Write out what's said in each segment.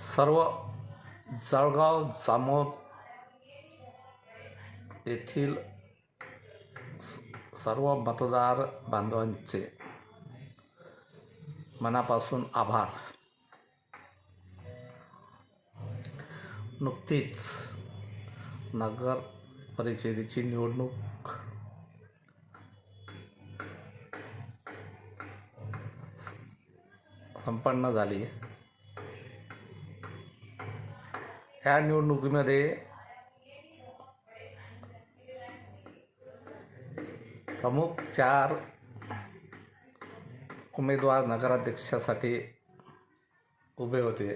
सर्व जळगाव जामोद येथील सर्व मतदार बांधवांचे मनापासून आभार. नुकतीच नगर परिषदेची निवडणूक संपन्न झाली. ह्या निवडणुकीमध्ये प्रमुख 4 उमेदवार नगराध्यक्षासाठी उभे होते.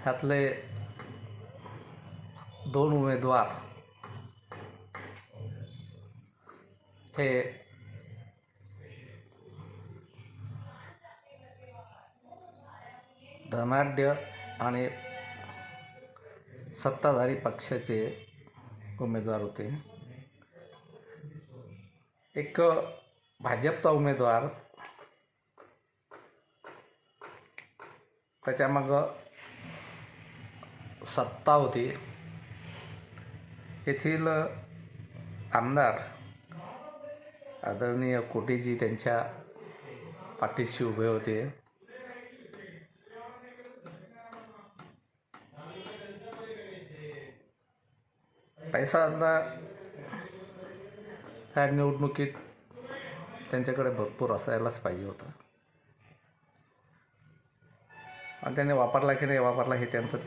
ह्यातले 2 उमेदवार हे धनाढ्य आणि सत्ताधारी पक्षाचे उमेदवार होते. एक भाजपचा उमेदवार, त्याच्यामागं सत्ता होती. येथील आमदार आदरणीय कोटेजी त्यांच्या पाठीशी उभे होते. पैसा ह्या निवडणुकीत त्यांच्याकडे भरपूर असायलाच पाहिजे होता, आणि त्याने वापरला की नाही वापरला हे त्यांचं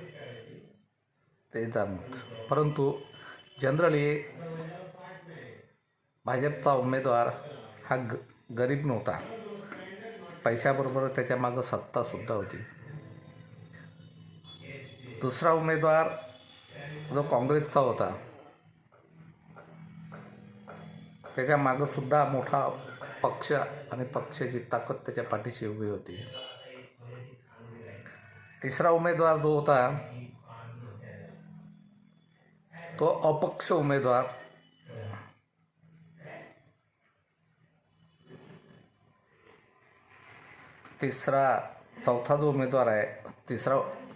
ते जाणवत. परंतु जनरली भाजपचा उमेदवार हा गरीब नव्हता. पैशाबरोबर त्याच्या मागं सत्तासुद्धा होती. दुसरा उमेदवार जो काँग्रेसचा होता, त्याच्या मागं सुद्धा मोठा पक्ष आणि पक्षाची ताकद त्याच्या पाठीशी उभी होती. तिसरा उमेदवार जो होता तो अपक्ष उमेदवार. चौथा जो उमेदवार आहे,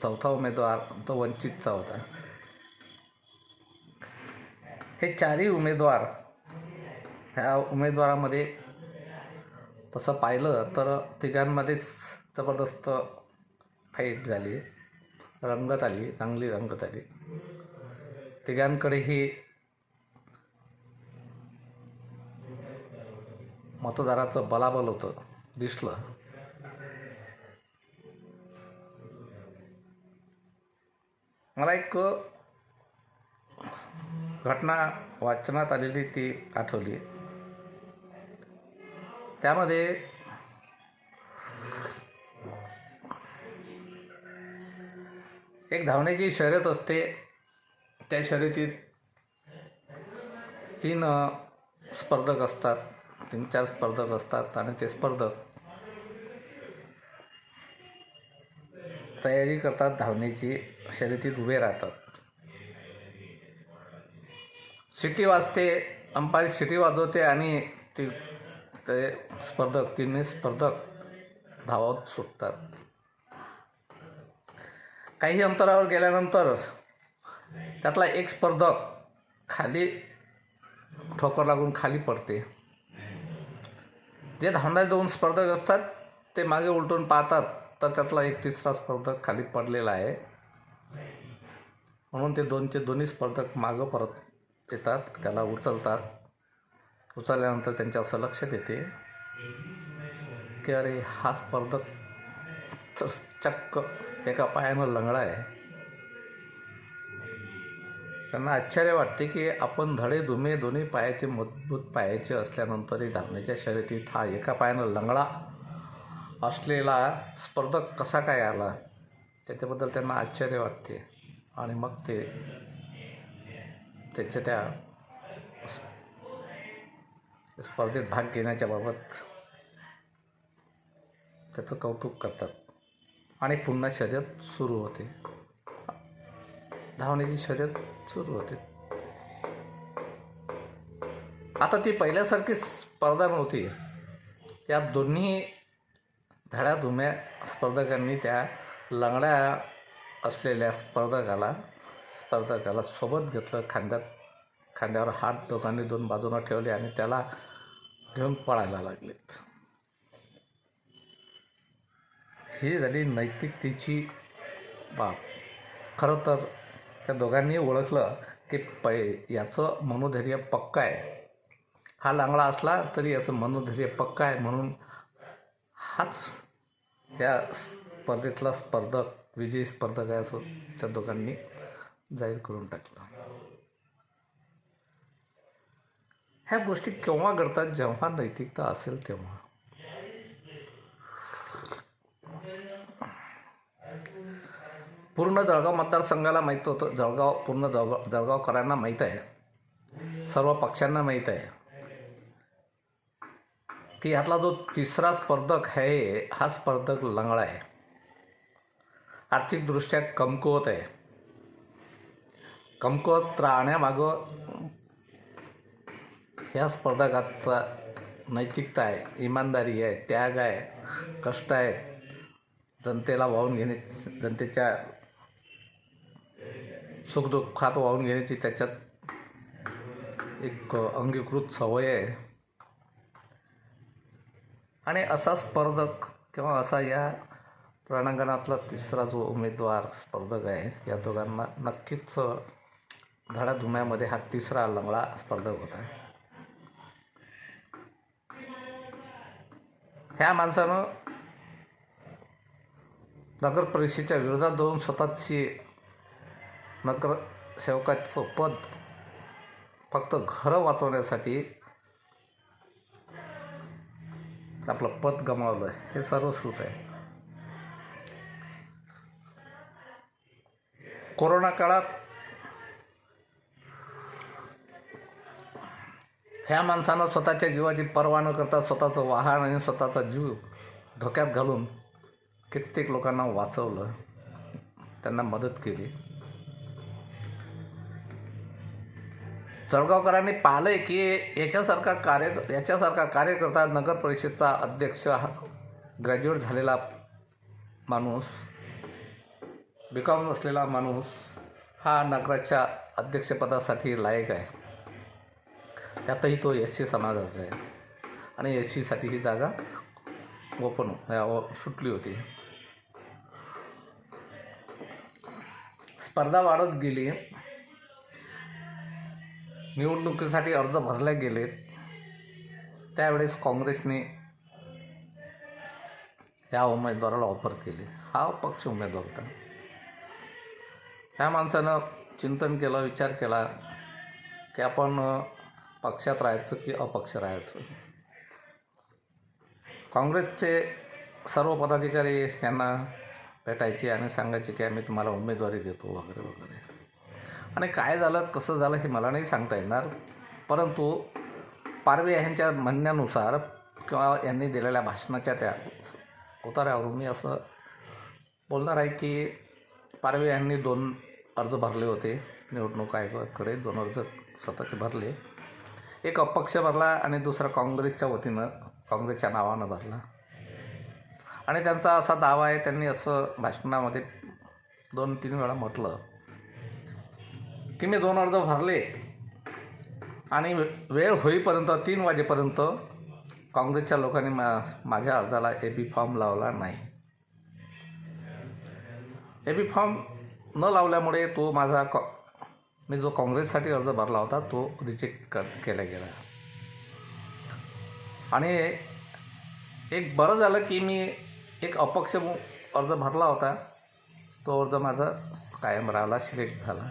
चौथा उमेदवार तो वंचितचा होता. हे 4ही उमेदवार, ह्या उमेदवारामध्ये तसं पाहिलं तर तिघांमध्येच जबरदस्त फाईट झाली, रंगत आली, चांगली रंगत आली. तिघांकडेही मतदाराचं बलाबल होतं, दिसलं. मला एक घटना वाचनात आलेली ती आठवली. त्यामध्ये एक धावण्याची शर्यत असते. त्या शर्यतीत 3 स्पर्धक असतात, 3-4 स्पर्धक असतात, आणि ते स्पर्धक तयारी करतात, धावण्याची शर्यतीत उभे राहतात. शिटी वाजते, अंपायर शिटी वाजवते आणि ते स्पर्धक 3 स्पर्धक धावत सुटतात. काही अंतरावर गेल्यानंतर त्यातला एक स्पर्धक खाली ठोकर लागून खाली पडते. जे धावणारे 2 स्पर्धक असतात ते मागे उलटून पाहतात, तर त्यातला एक तिसरा स्पर्धक खाली पडलेला आहे. म्हणून ते दोन्ही स्पर्धक मागं परत येतात, त्याला उचलतात. उचलल्यानंतर त्यांच्या असं लक्षात येते की अरे हा स्पर्धक तर चक्क एका पायानं लंगडा आहे. त्यांना आश्चर्य वाटते की आपण धडेधुमे दोन्ही पायाचे मजबूत पायाचे असल्यानंतरही धावण्याच्या शर्यतीत हा एका पायानं लंगडा असलेला स्पर्धक कसा काय आला, त्याच्याबद्दल त्यांना आश्चर्य वाटते. आणि मग ते त्याच्या त्या स्पर्धेत भाग घेण्याच्या बाबत त्याचं कौतुक करतात, आणि पुन्हा शर्यत सुरू होते. धावण्याची शर्यत सुरू होते. आता ती पहिल्यासारखी स्पर्धा नव्हती. या दोन्ही धड्याधुम्या स्पर्धकांनी त्या लंगड्या असलेल्या स्पर्धकाला सोबत घेतलं, खांद्यावर हात दोघांनी दोन बाजूनं ठेवले आणि त्याला घेऊन पळायला लागलेत. ही झाली नैतिकतेची बाब. खरं तर त्या दोघांनी ओळखलं की याचं मनोधैर्य पक्का आहे. हा लांगडा असला तरी याचं मनोधैर्य पक्का आहे, म्हणून हाच या स्पर्धेतला विजयी स्पर्धक आहे असं त्या दोघांनी जाहीर करून टाकलं. ह्या गोष्टी केव्हा घडतात? जेव्हा नैतिकता असेल तेव्हा. पूर्ण जळगाव मतदारसंघाला माहीत होतं, जळगावकरांना माहीत आहे, सर्व पक्षांना माहीत आहे की ह्यातला जो तिसरा स्पर्धक आहे हा स्पर्धक लंगडा आहे, आर्थिकदृष्ट्या कमकुवत आहे. कमकुवत राहण्यामागं ह्या स्पर्धकाचा नैतिकता आहे, इमानदारी आहे, त्याग आहे, कष्ट आहे, जनतेला वाहून घेणे, जनतेच्या सुखदुःखात वाहून घेण्याची त्याच्यात एक अंगीकृत सवय आहे. आणि असा स्पर्धक किंवा असा या रणांगणातला तिसरा जो उमेदवार स्पर्धक आहे, या दोघांना नक्कीच धडाधुम्यामध्ये हा तिसरा लंगडा स्पर्धक होता. ह्या माणसानं नगर परिषदेच्या विरोधात जाऊन स्वतःची नगरसेवकाचं पद फक्त घरं वाचवण्यासाठी आपलं पद गमावलं, हे सर्व श्रुत आहे. कोरोना काळात ह्या माणसानं स्वतःच्या जीवाची पर्वा न करता स्वतःचं वाहन आणि स्वतःचा जीव धोक्यात घालून कित्येक लोकांना वाचवलं, त्यांना मदत केली. जळगावकरांनी पाहिलंय की याच्यासारखा कार्यकर्ता, नगर परिषदेचा अध्यक्ष, ग्रॅज्युएट झालेला माणूस, बीकॉम असलेला माणूस हा नगराच्या अध्यक्षपदासाठी लायक आहे. त्यातही तो SC समाजाचा आहे आणि SCसाठी ही जागा सुटली होती. स्पर्धा वाढत गेली, निवडणुकीसाठी अर्ज भरले गेले. त्यावेळेस काँग्रेसने ह्या उमेदवाराला ऑफर केली. हा अपक्ष उमेदवार होता. ह्या माणसानं चिंतन केलं, विचार केला की आपण पक्षात राहायचं की अपक्ष राहायचं. काँग्रेसचे सर्व पदाधिकारी यांना भेटायचे आणि सांगायचे की आम्ही तुम्हाला उमेदवारी देतो वगैरे वगैरे. आणि काय झालं, कसं झालं हे मला नाही सांगता येणार, परंतु पारवे यांच्या म्हणण्यानुसार किंवा यांनी दिलेल्या भाषणाच्या त्या उतार्यावरून मी असं बोलणार आहे की पारवे यांनी 2 अर्ज भरले होते निवडणूक आयोगाकडे. 2 अर्ज स्वतःचे भरले. एक अपक्ष भरला आणि दुसरा काँग्रेसच्या नावानं भरला. आणि त्यांचा असा दावा आहे, त्यांनी असं भाषणामध्ये 2-3 वेळा म्हटलं की मी 2 अर्ज भरले आणि वेळ होईपर्यंत 3 वाजेपर्यंत काँग्रेसच्या लोकांनी माझ्या अर्जाला AB फॉर्म लावला नाही. AB फॉर्म न लावल्यामुळे तो मी जो काँग्रेससाठी अर्ज भरला होता तो रिजेक्ट केला गेला. आणि एक बरं झालं की मी एक अपक्ष अर्ज भरला होता, तो अर्ज माझा कायम राहिला, सिलेक्ट झाला.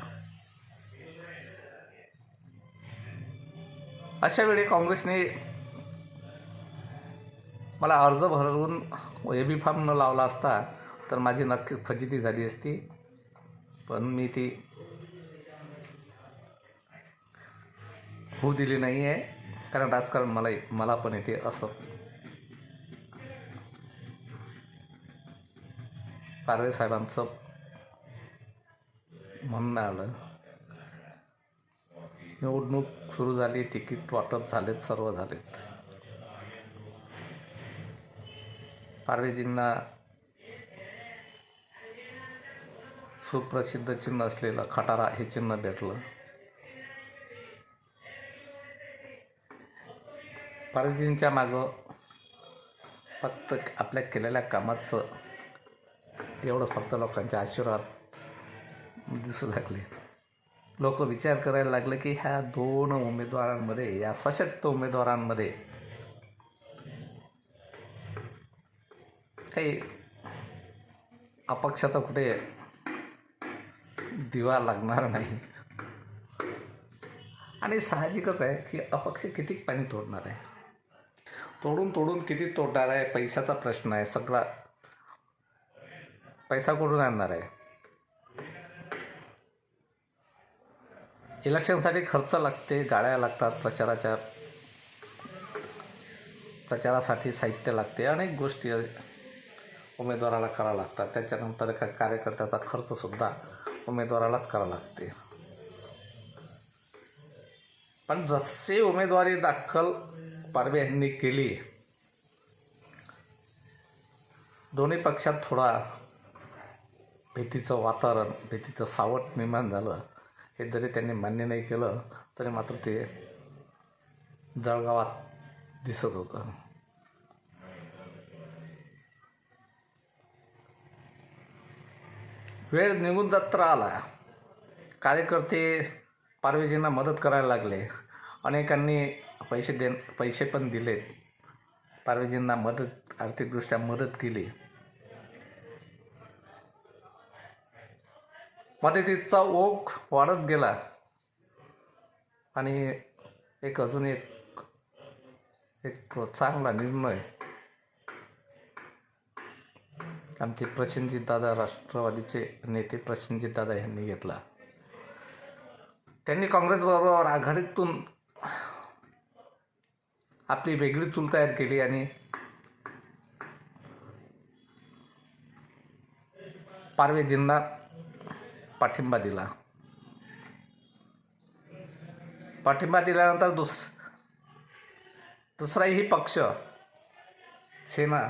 अशा वेळी काँग्रेसने मला अर्ज भरून AB फॉर्म न लावला असता तर माझी नक्की फजिती झाली असती. पण मी ती होऊ दिली नाही आहे, कारण राजकारण मला पण येते असं पारवे साहेबांचं म्हणणं आलं. निवडणूक सुरू झाली, तिकीट वाटप झालेत, सर्व झालेत. पारवेजींना सुप्रसिद्ध चिन्ह असलेलं खटारा हे चिन्ह भेटलं. पारवेजींच्या मागं फक्त आपल्या केलेल्या कामाचं एवढंच फक्त लोकांचे आशीर्वाद दिसू लागले. लोक विचार करायला लागले की ह्या दोन उमेदवारांमध्ये, या सशक्त उमेदवारांमध्ये काही अपक्षाचा कुठे दिवा लागणार नाही. आणि साहजिकच आहे की अपक्ष किती पाणी तोडणार आहे, तोडून किती तोडणार आहे. पैशाचा प्रश्न आहे, सगळा पैसा कुठून आणणार आहे. इलेक्शनसाठी खर्च लागते, गाड्या लागतात, प्रचारासाठी साहित्य लागते, अनेक गोष्टी उमेदवाराला करावं लागतात. त्याच्यानंतर कार्यकर्त्याचा खर्चसुद्धा उमेदवारालाच करावं लागते. पण जसे उमेदवारी दाखल पारवे यांनी केली, दोन्ही पक्षात थोडा भीतीचं वातावरण, भीतीचं सावट निर्माण झालं. हे जरी त्यांनी मान्य नाही केलं तरी मात्र ते जळगावात दिसत होतं. वेळ निघून जात आला. कार्यकर्ते पारवेजींना मदत करायला लागले. अनेकांनी पैसे पण दिलेत, पारवेजींना आर्थिकदृष्ट्या मदत केली. मदतीचा ओघ वाढत गेला. आणि अजून एक चांगला निर्णय आमचे प्रसेनजित दादा, राष्ट्रवादीचे नेते प्रसेनजित दादा यांनी घेतला. त्यांनी काँग्रेसबरोबर आघाडीतून आपली वेगळी चूल तयार केली आणि पारवेजींना पाठिंबा दिला. पाठिंबा दिल्यानंतर दुसराही पक्ष सेना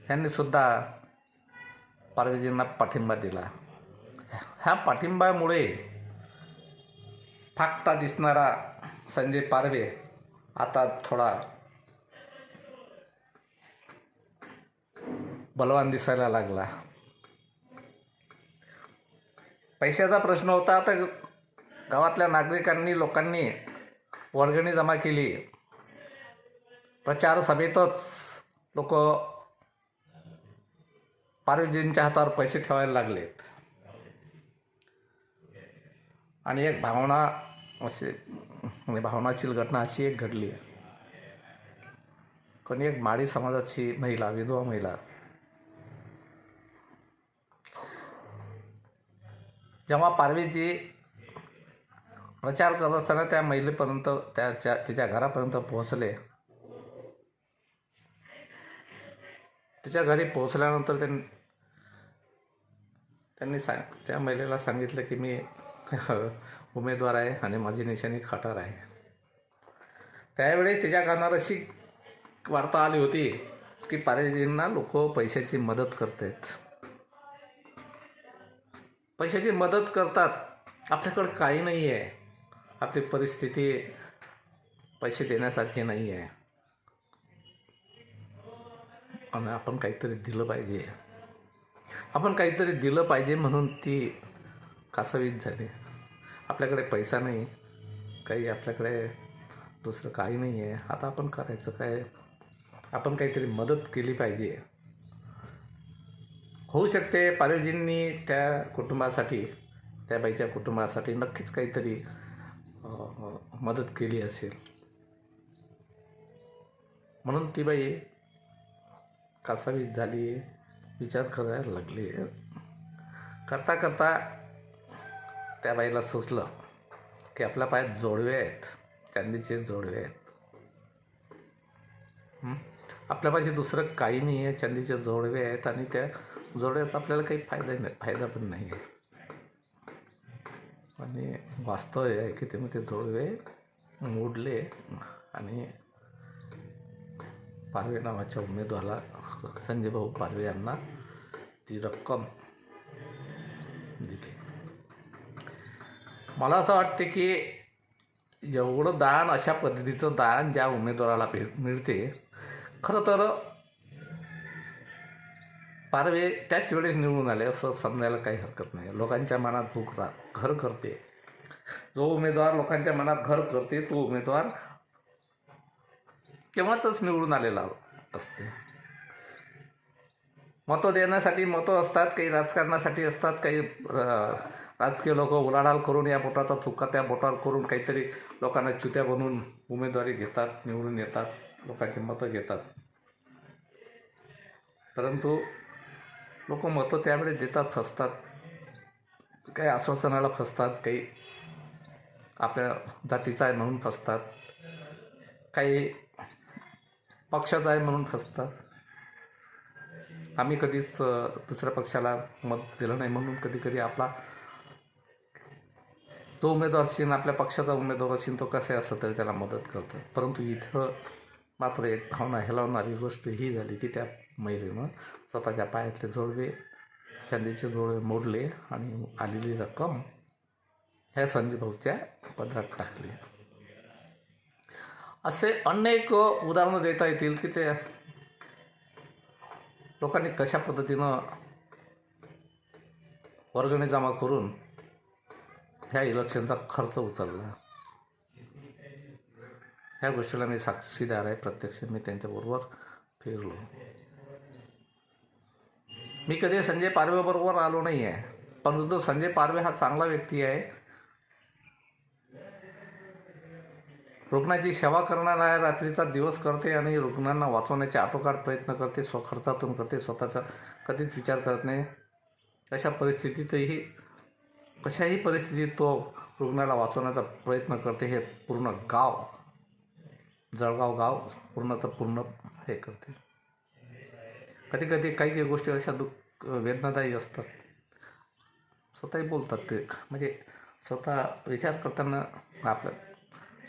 यांनी सुद्धा पारवेजींना पाठिंबा दिला. ह्या पाठिंब्यामुळे फाकता दिसणारा संजय पारवे आता थोडा बलवान दिसायला लागला. पैशाचा प्रश्न होता, तर गावातल्या लोकांनी वर्गणी जमा केली. प्रचार सभेतच लोक पारवेजींच्या हातावर पैसे ठेवायला लागलेत. आणि एक भावनाशील घटना अशी एक घडली. कोणी एक माळी समाजाची महिला, विधवा महिला, जेव्हा पारवेजी प्रचार करत असताना त्या महिलेपर्यंत, तिच्या घरापर्यंत पोहोचले. तिच्या घरी पोहोचल्यानंतर त्यांनी त्या महिलेला सांगितलं की मी उमेदवार आहे आणि माझी निशाणी खटार आहे. त्यावेळी तिच्या कानावर अशी वार्ता आली होती की पारवेजींना लोक पैशाची मदत करतात. पैशाची मदत करतात, आपल्याकडं काही नाही आहे, आपली परिस्थिती पैसे देण्यासारखी नाही आहे आणि आपण काहीतरी दिलं पाहिजे, म्हणून ती कासावीस झाली. आपल्याकडे पैसा नाही, काही आपल्याकडे दुसरं काही नाही आहे. आता आपण करायचं काय? आपण काहीतरी मदत केली पाहिजे. होऊ शकते पारवेजींनी त्या बाईच्या कुटुंबासाठी नक्कीच काहीतरी मदत केली असेल, म्हणून ती बाई कासावीस झाली, विचार करायला लागली. करता त्या बाईला सुचलं की आपल्या पायात जोडवे आहेत, चांदीचे जोडवे आहेत. आपल्यापाशी दुसरं काही नाही आहे, चांदीचे जोडवे आहेत आणि त्या जोडव्याचा आपल्याला काही फायदा पण नाही आहे. आणि वास्तव आहे की ते जोडवे मोडले आणि पारवे नावाच्या उमेदवाराला, संजयभाऊ पारवे यांना ती रक्कम दिली. मला असं वाटते की एवढं दान, अशा पद्धतीचं दान ज्या उमेदवाराला मिळते, खरं तर पारवे त्याच वेळेस निवडून आले असं समजायला काही हरकत नाही. लोकांच्या मनात भूक घर करते, जो उमेदवार लोकांच्या मनात घर करते तो उमेदवार तेव्हाच निवडून आलेला असते. मतं देण्यासाठी मतं असतात, काही राजकारणासाठी असतात, काही राजकीय लोक उलाढाल करून या बोटाचा थुक्का त्या बोटावर करून काहीतरी लोकांना चुत्या बनवून उमेदवारी घेतात, निवडून येतात, लोकांची मतं घेतात. परंतु लोक मतं त्यावेळेस देतात, फसतात, काही आश्वासनाला फसतात, काही आपल्या जातीचा आहे म्हणून फसतात, काही पक्षाचा आहे म्हणून फसतात. आम्ही कधीच दुसऱ्या पक्षाला मत दिलं नाही म्हणून कधी कधी आपला तो उमेदवार असेल, आपल्या पक्षाचा उमेदवार असेल, तो कसाही असला तरी त्याला मदत करतो. परंतु इथं मात्र एक भावना हेलावणारी गोष्ट ही झाली की त्या महिलेनं स्वतःच्या पायातले जोडवे, चांदीचे जोडवे मोडले आणि आलेली रक्कम ह्या संजयभाऊच्या पदरात टाकली. असे अनेक उदाहरणं देता येतील की ते लोकांनी कशा पद्धतीनं वर्गणी जमा करून ह्या इलेक्शनचा खर्च उचलला. ह्या गोष्टीला मी साक्षीदार आहे, प्रत्यक्ष मी त्यांच्याबरोबर फिरलो. मी कधी संजय पारवेबरोबर आलो नाही आहे, परंतु संजय पारवे हा चांगला व्यक्ती आहे, रुग्णाची सेवा करणारा आहे, रात्रीचा दिवस करते आणि रुग्णांना वाचवण्याचे आटोकाट प्रयत्न करते, स्वखर्चातून करते, स्वतःचा कधीच विचार करत नाही. अशा परिस्थितीतही, कशाही परिस्थितीत तो रुग्णाला वाचवण्याचा प्रयत्न करते. हे पूर्ण गाव, जळगाव गाव पूर्ण हे करते. कधी कधी काही गोष्टी अशा वेदनादायी असतात, स्वतःही बोलतात ते, म्हणजे स्वतः विचार करताना आपलं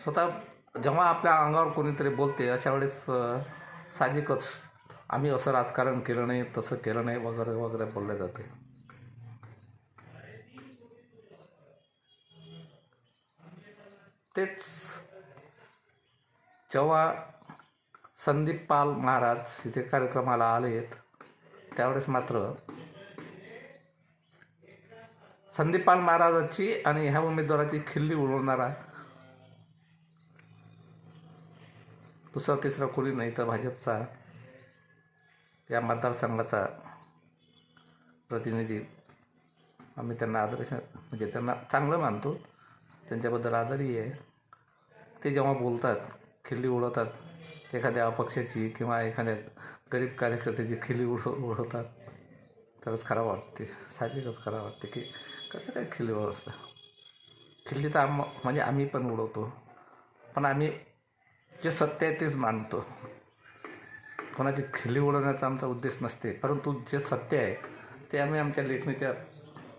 स्वतः जेव्हा आपल्या अंगावर कोणीतरी बोलते अशा वेळेस साहजिकच आम्ही असं राजकारण केलं नाही, तसं केलं नाही वगैरे वगैरे बोलले जाते. तेच जेव्हा संदीप पाल महाराज इथे कार्यक्रमाला आलेत त्यावेळेस मात्र संदीप पाल महाराजाची आणि ह्या उमेदवाराची खिल्ली उडवणारा दुसरा तिसरा कोणी नाही तर भाजपचा या मतदारसंघाचा प्रतिनिधी. आम्ही त्यांना आदर्श, म्हणजे त्यांना चांगलं मानतो, त्यांच्याबद्दल आदरही आहे. ते जेव्हा बोलतात, खिल्ली उडवतात एखाद्या अपक्षाची किंवा एखाद्या गरीब कार्यकर्त्याची खिल्ली उडवतात, तरच खराब वाटते, साहजिकच खराब वाटते की कसं काय खिल्ली उडवतात. खिल्ली तर म्हणजे आम्ही पण उडवतो, पण आम्ही जे सत्य आहे तेच मानतो. कोणाची खिल्ली उडवण्याचा आमचा उद्देश नसते, परंतु जे सत्य आहे ते आम्ही आमच्या लेखणीच्या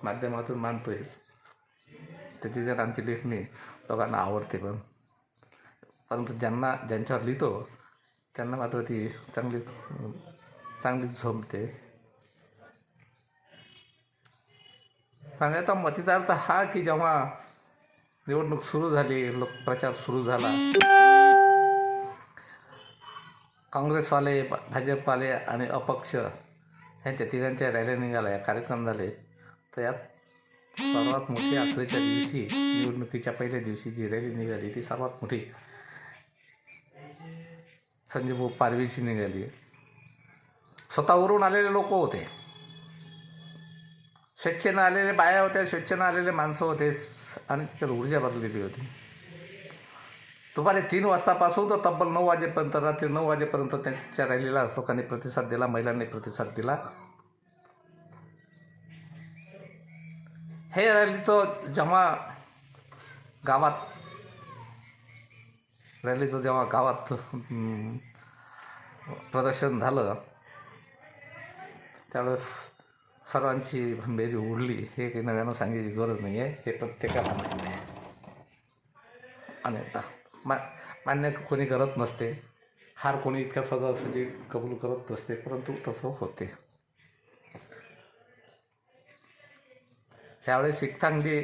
माध्यमातून मानतोयच. त्याची जर आमची लेखणी लोकांना आवडते, परंतु ज्यांच्यावर लिहितो त्यांना मात्र ती चांगली झोंबते. सांगायचा मतदार हा की जेव्हा निवडणूक सुरू झाली, प्रचार सुरू झाला, काँग्रेसवाले, भाजपवाले आणि अपक्ष ह्यांच्या तिघांच्या रॅल्या निघाल्या, कार्यक्रम झाले. तर यात सर्वात मोठी अखेरच्या दिवशी, निवडणुकीच्या पहिल्या दिवशी जी रॅली निघाली ती सर्वात मोठी संजयभाऊ पारवेची निघाली. स्वतःवरून आलेले लोक होते, स्वेच्छेनं आलेले बाया होत्या, स्वेच्छेनं आलेले माणसं होते आणि त्याच्यात ऊर्जा भरलेली होती. दुपारी 3 वाजतापासून तर तब्बल 9 वाजेपर्यंत, रात्री 9 वाजेपर्यंत त्यांच्या रॅलीला लोकांनी प्रतिसाद दिला, महिलांनी प्रतिसाद दिला. हे रॅलीचं जेव्हा गावात प्रदर्शन झालं त्यावेळेस सर्वांची भंबेरी उडली. हे काही नव्यानं सांगायची गरज नाही आहे, हे प्रत्येकाला माहिती आहे आणि मान्य कोणी करत नसते. हार कोणी इतक्या सहजासहजी कबूल करत नसते, परंतु तसं होते. ह्यावेळेस एक चांगली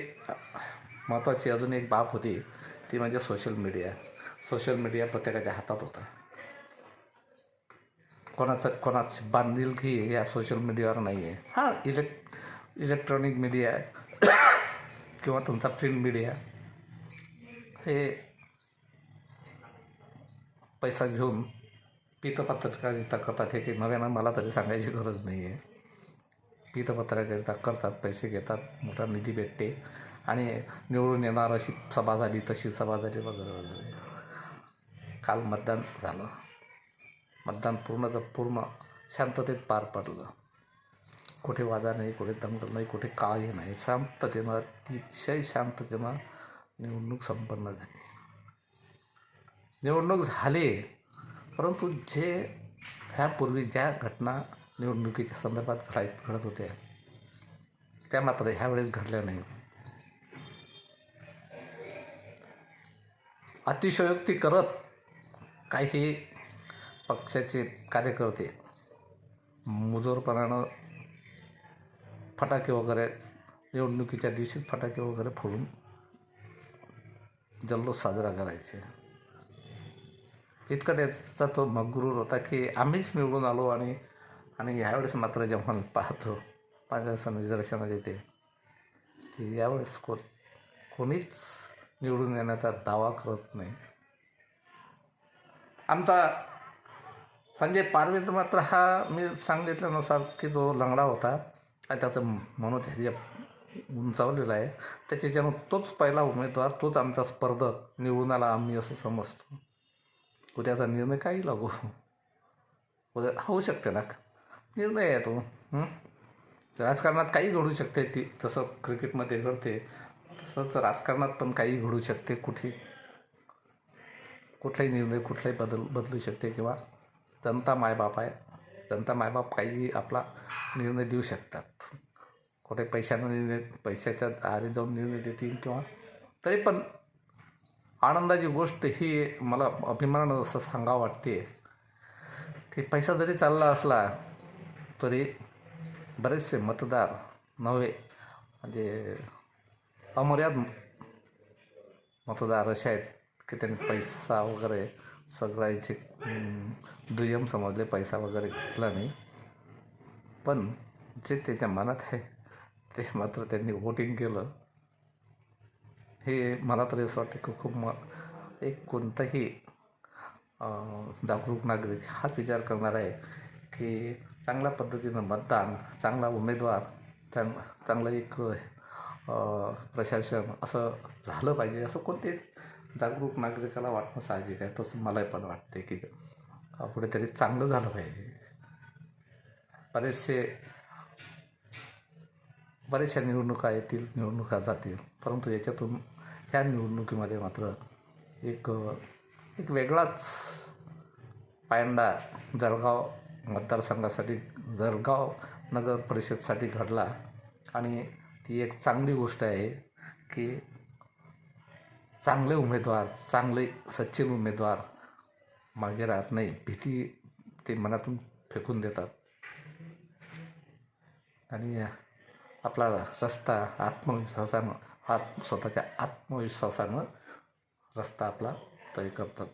महत्त्वाची अजून एक बाब होती, ती म्हणजे सोशल मीडिया. सोशल मीडिया प्रत्येकाच्या हातात होता. कोणाची बांधिलकी या सोशल मीडियावर नाही आहे. हां, इलेक्ट्रॉनिक मीडिया किंवा तुमचा प्रिंट मीडिया हे पैसा घेऊन पत्रकारिता करतात. हे काही नव्यानं मला तरी सांगायची गरज नाही आहे. पत्रकारिता करतात, पैसे घेतात, मोठा निधी भेटते आणि निवडून येणार अशी सभा झाली, तशी सभा झाली वगैरे वगैरे. काल मतदान झालं. मतदान पूर्ण शांततेत पार पडलं. कुठे वादा नाही, कुठे दंगल नाही, कुठे काही नाही. शांततेनं, अतिशय शांततेनं निवडणूक संपन्न झाली. निवडणूक झाली, परंतु जे ह्यापूर्वी ज्या घटना निवडणुकीच्या संदर्भात घडत होत्या त्या मात्र ह्यावेळेस घडल्या नाही. अतिशयोक्ती करत काही पक्षाचे कार्यकर्ते मुजोरपणानं फटाके वगैरे निवडणुकीच्या दिवशीच फटाके वगैरे फोडून जल्लोष साजरा करायचे. इतका त्याचा तो मग्रूर होता की आम्हीच निवडून आलो आणि ह्यावेळेस मात्र जेव्हा पाहतो, माझ्या असं निदर्शनात येते की यावेळेस कोणीच निवडून येण्याचा दावा करत नाही. आमचा संजय पारवे मात्र हा मी सांगितल्यानुसार की तो लंगडा होता आणि त्याचं मनोधैर्य उंचावलेलं आहे. त्याच्याच्यानं तोच पहिला उमेदवार, तोच आमचा स्पर्धक निवडून आला आम्ही असं समजतो. उद्याचा निर्णय काही लागू, उद्या होऊ शकते ना, निर्णय आहे तो. राजकारणात काही घडू शकते. ती तसं क्रिकेटमध्ये घडते, तसंच राजकारणात पण काही घडू शकते. कुठलाही निर्णय कुठलाही बदलू शकते. किंवा जनता मायबाप आहे, जनता मायबाप काही आपला निर्णय देऊ शकतात. कुठे पैशाच्या आहारी जाऊन निर्णय देतील किंवा तरी पण आनंदाची गोष्ट ही मला अभिमानानं असं सांगावं वाटते की पैसा जरी चालला असला तरी बरेचसे मतदार नव्हे, म्हणजे अमर्याद मतदार असे आहेत की त्यांनी पैसा वगैरे सगळा इथे दुय्यम समजले, पैसा वगैरे घेतला नाही. पण जे त्याच्या मनात आहे ते मात्र त्यांनी वोटिंग केलं. हे मला तरी असं वाटतं की खूप एक कोणताही जागरूक नागरिक हाच विचार करणार आहे की चांगल्या पद्धतीनं मतदान, चांगला उमेदवार, चांगलं एक प्रशासन असं झालं पाहिजे, असं कोणतेच जागरूक नागरिकाला वाटणं साहजिक आहे. तसं मला पण वाटते की कुठेतरी चांगलं झालं पाहिजे. बऱ्याचशा निवडणुका येतील, निवडणुका जातील, परंतु याच्यातून ह्या निवडणुकीमध्ये मात्र एक वेगळाच पायंडा जळगाव मतदारसंघासाठी, जळगाव नगर परिषदसाठी घडला. आणि ती एक चांगली गोष्ट आहे की चांगले उमेदवार, चांगले सच्चे उमेदवार मागे राहत नाही. भीती ते मनातून फेकून देतात आणि आपला रस्ता स्वतःच्या आत्मविश्वासानं रस्ता आपला तय करतात.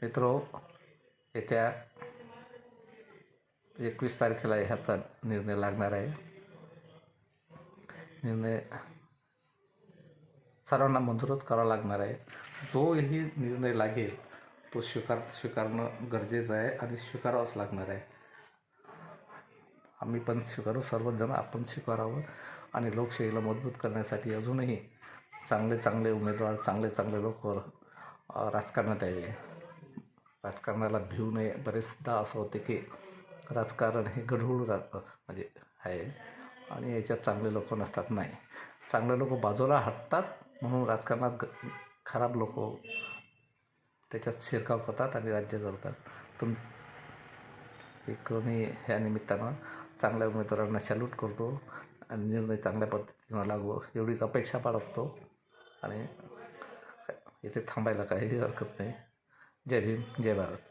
मित्रो, येत्या 21 तारखेला ह्याचा निर्णय लागणार आहे. निर्णय सर्वांना मंजूरच करावा लागणार आहे. जोही निर्णय लागेल तो स्वीकारणं गरजेचं आहे आणि स्वीकारावंच लागणार आहे. आम्ही पण स्वीकारू, सर्वजण आपण स्वीकारावं आणि लोकशाहीला मजबूत करण्यासाठी अजूनही चांगले उमेदवार, चांगले लोक राजकारणात यावे. राजकारणाला भिवू नये. बरेचदा असं होते की राजकारण हे गढूळ म्हणजे आहे आणि याच्यात चांगले लोक नसतात. नाही, चांगले लोक बाजूला हटतात म्हणून राजकारणात खराब लोक त्याच्यात शिरकाव करतात आणि राज्य करतात. मी ह्या निमित्तानं चांगल्या उमेदवारांना सॅल्यूट करतो आणि निर्णय चांगल्या पद्धतीनं लागू एवढीच अपेक्षा बाळगतो आणि इथे थांबायला काहीही हरकत नाही. जय भीम जय भारत.